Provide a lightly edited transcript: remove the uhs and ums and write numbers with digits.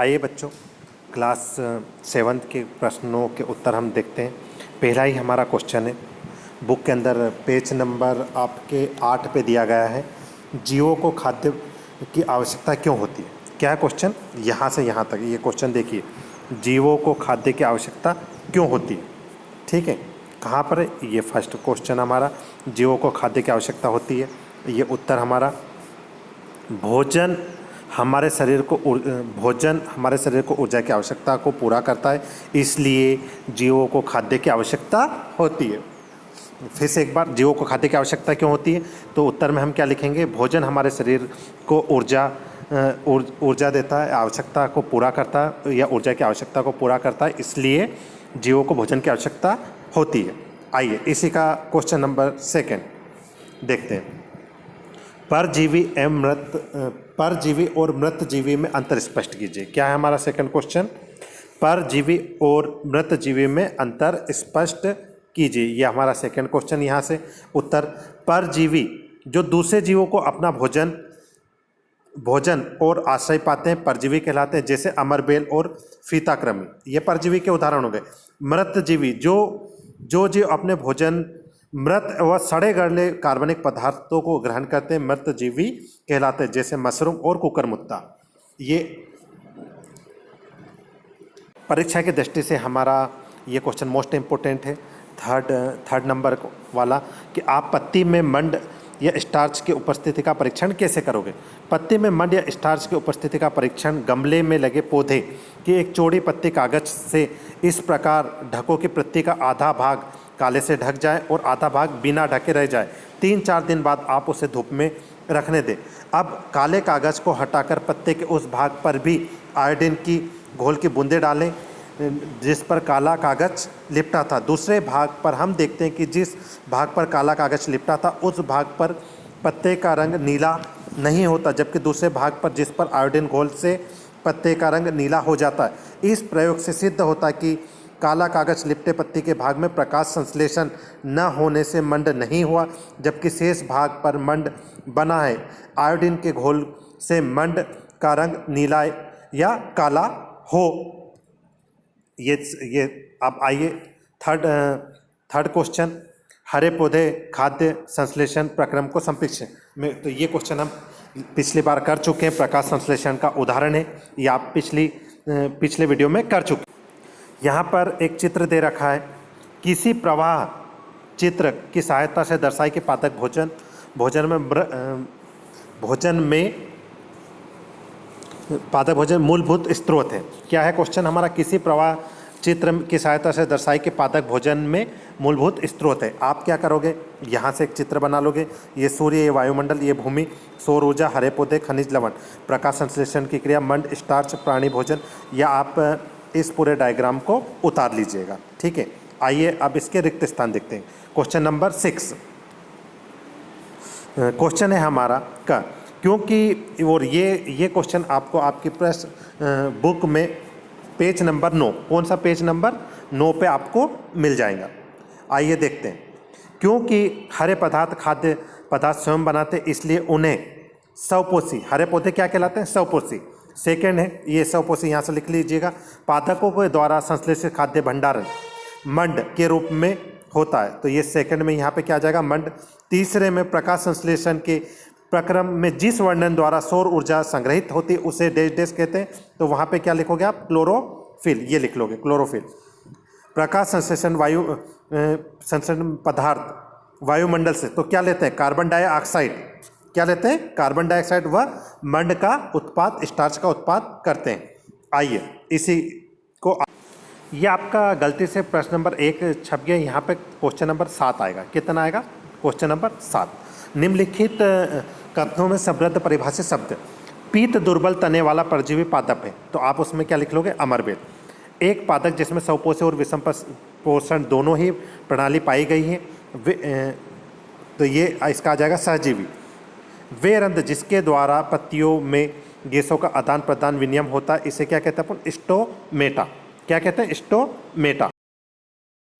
आइए बच्चों, क्लास 7 के प्रश्नों के उत्तर हम देखते हैं। पहला ही हमारा क्वेश्चन है, बुक के अंदर पेज नंबर आपके 8 पे दिया गया है। जीवों को खाद्य की आवश्यकता क्यों होती है? क्या है क्वेश्चन? यहाँ से यहाँ तक ये क्वेश्चन देखिए, जीवों को खाद्य की आवश्यकता क्यों होती है। ठीक है, कहाँ पर है? ये फर्स्ट क्वेश्चन हमारा, जीवों को खाद्य की आवश्यकता होती है। ये उत्तर हमारा, भोजन हमारे शरीर को ऊर्जा की आवश्यकता को पूरा करता है, इसलिए जीवों को खाद्य की आवश्यकता होती है। फिर से एक बार, जीवों को खाद्य की आवश्यकता क्यों होती है? तो उत्तर में हम क्या लिखेंगे? भोजन हमारे शरीर को ऊर्जा देता है, आवश्यकता को पूरा करता है या ऊर्जा की आवश्यकता को पूरा करता है, इसलिए जीवों को भोजन की आवश्यकता होती है। आइए इसी का क्वेश्चन नंबर 2 देखते हैं। परजीवी और मृतजीवी में अंतर स्पष्ट कीजिए। क्या है हमारा सेकंड क्वेश्चन? परजीवी और मृतजीवी में अंतर स्पष्ट कीजिए, यह हमारा सेकंड क्वेश्चन। यहाँ से उत्तर, परजीवी जो दूसरे जीवों को अपना भोजन और आश्रय पाते हैं परजीवी कहलाते हैं, जैसे अमरबेल और फीताकृमि, ये परजीवी के उदाहरण हो गए। मृतजीवी जो जीव अपने भोजन मृत व सड़े गले कार्बनिक पदार्थों को ग्रहण करते हैं मृतजीवी कहलाते हैं, जैसे मशरूम और कुकुरमुत्ता। ये परीक्षा की दृष्टि से हमारा ये क्वेश्चन मोस्ट इम्पोर्टेंट है, थर्ड नंबर वाला, कि आप पत्ती में मंड या स्टार्च की उपस्थिति का परीक्षण कैसे करोगे। पत्ती में मंड या स्टार्च की उपस्थिति का परीक्षण, गमले में लगे पौधे की एक चौड़ी पत्ती कागज से इस प्रकार ढको कि पत्ती का आधा भाग काले से ढक जाए और आधा भाग बिना ढके रह जाए। 3-4 दिन बाद आप उसे धूप में रखने दें। अब काले कागज को हटाकर पत्ते के उस भाग पर भी आयोडीन की घोल की बूंदें डालें जिस पर काला कागज लिपटा था। दूसरे भाग पर हम देखते हैं कि जिस भाग पर काला कागज लिपटा था उस भाग पर पत्ते का रंग नीला नहीं होता, जबकि दूसरे भाग पर जिस पर आयोडीन घोल से पत्ते का रंग नीला हो जाता है। इस प्रयोग से सिद्ध होता है कि काला कागज लिपटे पत्ती के भाग में प्रकाश संश्लेषण न होने से मंड नहीं हुआ, जबकि शेष भाग पर मंड बना है। आयोडीन के घोल से मंड का रंग नीला या काला हो। ये अब आइए थर्ड क्वेश्चन, हरे पौधे खाद्य संश्लेषण प्रक्रम को संक्षेप में। तो ये क्वेश्चन हम पिछली बार कर चुके हैं, प्रकाश संश्लेषण का उदाहरण है, ये आप पिछले वीडियो में कर चुके। यहाँ पर एक चित्र दे रखा है, किसी प्रवाह चित्र की सहायता से दर्शाए कि पादप भोजन मूलभूत स्रोत है। क्या है क्वेश्चन हमारा? किसी प्रवाह चित्र की सहायता से दर्शाए कि पादप भोजन में मूलभूत स्रोत है। आप क्या करोगे? यहाँ से एक चित्र बना लोगे, ये सूर्य, ये वायुमंडल, ये भूमि, सौर ऊर्जा, हरे पौधे, खनिज लवण, प्रकाश संश्लेषण की क्रिया, मंड, स्टार्च, प्राणी भोजन, या आप इस पूरे डायग्राम को उतार लीजिएगा। ठीक है, आइए अब इसके रिक्त स्थान देखते हैं। क्वेश्चन नंबर 6 क्वेश्चन है हमारा का, क्योंकि और ये क्वेश्चन आपको आपकी प्रश्न बुक में पेज नंबर 9, कौन सा पेज नंबर 9 पे आपको मिल जाएगा। आइए देखते हैं। क्योंकि हरे पदार्थ खाद्य पदार्थ स्वयं बनाते, इसलिए उन्हें स्वपोषी, हरे पौधे क्या कहलाते हैं? स्वपोषी। सेकेंड है, ये स्वपोषी यहाँ से लिख लीजिएगा, पादपों के द्वारा संश्लेषित खाद्य भंडारण मंड के रूप में होता है, तो ये सेकंड में यहाँ पे क्या आ जाएगा? मंड। तीसरे में, प्रकाश संश्लेषण के प्रक्रम में जिस वर्णन द्वारा सौर ऊर्जा संग्रहित होती है उसे डैश डैश कहते हैं, तो वहाँ पे क्या लिखोगे आप? क्लोरोफिल, ये लिख लोगे, क्लोरोफिल। प्रकाश संश्लेषण संश्लेषण पदार्थ वायुमंडल से तो क्या लेते हैं? Carbon dioxide. क्या लेते हैं? कार्बन डाइऑक्साइड, व मंड का उत्पाद, स्टार्च का उत्पाद करते हैं। आइए इसी को, ये आपका गलती से प्रश्न नंबर 1 छप गया, यहाँ पे क्वेश्चन नंबर 7 आएगा। कितना आएगा? Question number 7। निम्नलिखित कथनों में समृद्ध परिभाषित शब्द, पीत दुर्बल तने वाला परजीवी पादप है, तो आप उसमें क्या लिख लोगे? अमरबेल। एक पादप जिसमें स्वपोषी और विषम पोषण दोनों ही प्रणाली पाई गई है, तो ये इसका आ जाएगा सहजीवी। वे रंध्र जिसके द्वारा पत्तियों में गैसों का आदान प्रदान विनिमय होता है, इसे क्या कहते हैं अपन? स्टोमेटा। क्या कहते हैं? स्टोमेटा।